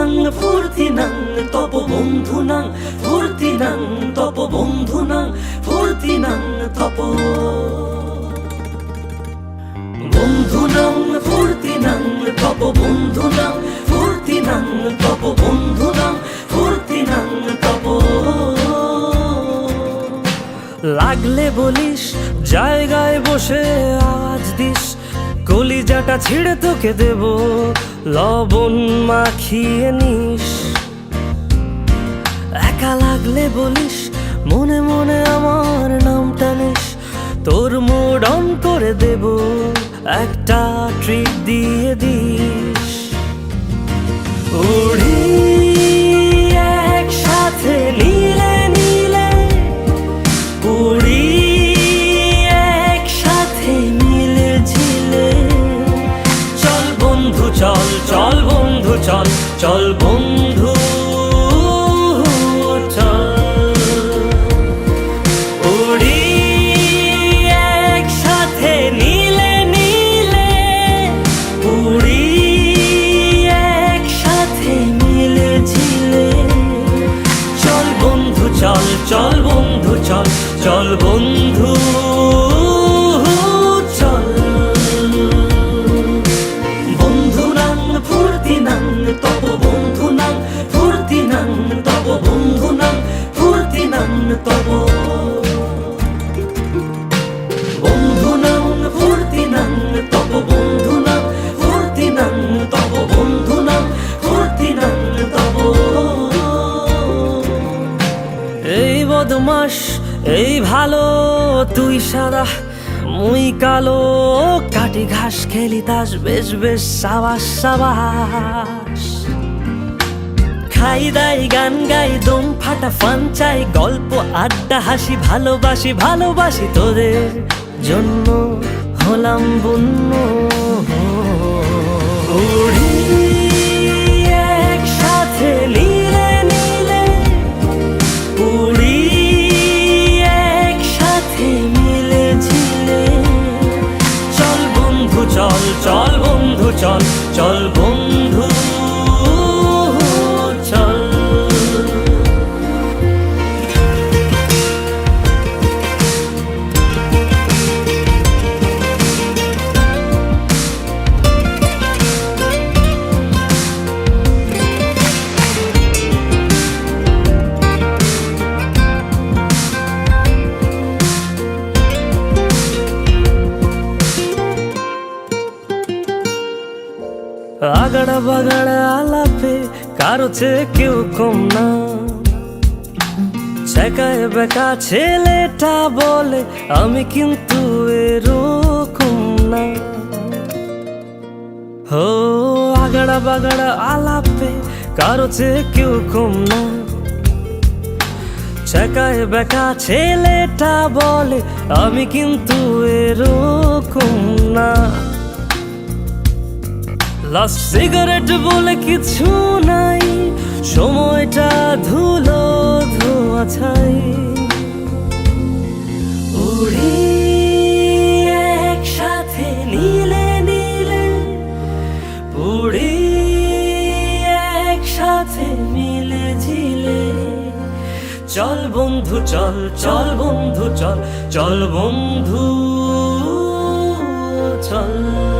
নাং ফুর্তি নাং তপ বন্ধু নাং ফুর্তি নাং তপ বন্ধু নাং ফুর্তি নাং তপ বন্ধু নাং ফুর্তি নাং তপ বন্ধু নাং ফুর্তি নাং তপ বন্ধু নাং ফুর্তি নাং তপ লাগলে বলিস জায়গায় বসে আওয়াজ দিস কলিজাটা ছিঁড়ে তোকে দেব লবণ মাখিয়ে নিস একা লাগলে বলিস মনে মনে আমার নামটা নিস তোর মুড অন করে দেব একটা ট্রিট দিয়ে দিস উড়ি একসাথে নীলে নীলে উড়ি একসাথে মিলে ঝিলে চল বন্ধু চল চল বন্ধু চল চল বন্ধু চল চল বন্ধু চল চল বন্ধু চল বন্ধু নাং ফুর্তি নাং তপ বন্ধু নাং ফুর্তি নাং তপ বন্ধু নাং ফুর্তি নাং তপ বন্ধু নাং ফুর্তি নাং তপ বন্ধু নাং ফুর্তি নাং তপ বন্ধু নাং ফুর্তি নাং তপ এই বদমাস এই ভালো তুই সাদা মুই কালো কাটি ঘাস খেলি তাস বেশ বেশ সাবাস সাবাস খাই দাই গান গাই দম ফাটা ফান চাই গল্প আড্ডা হাসি ভালোবাসি ভালোবাসি তোদের জন্য হলাম বন্য উড়ি একসাথে নীলে নীলে উড়ি একসাথে মিলে ঝিলে চল বন্ধু চল চল বন্ধু চল চল বন্ধু চল আগাড়া বাগাড়া আলাপে কারো চেয়ে কেউ কম না ছেকায় বেকা ছেলেটা বলে আমি কিন্তু এরকম না হো আগাড়া বাগাড়া আলাপে কারো চেয়ে কেউ কম না ছেকায় বেকা ছেলেটা বলে আমি কিন্তু এরকম না লাস্ট সিগারেট বলে কিছু নাই সময়টা ধুলো ধোয়া ছাই উড়ি একসাথে নীলে নীলে উড়ি একসাথে মিলে ঝিলে চল বন্ধু চল চল বন্ধু চল চল বন্ধু চল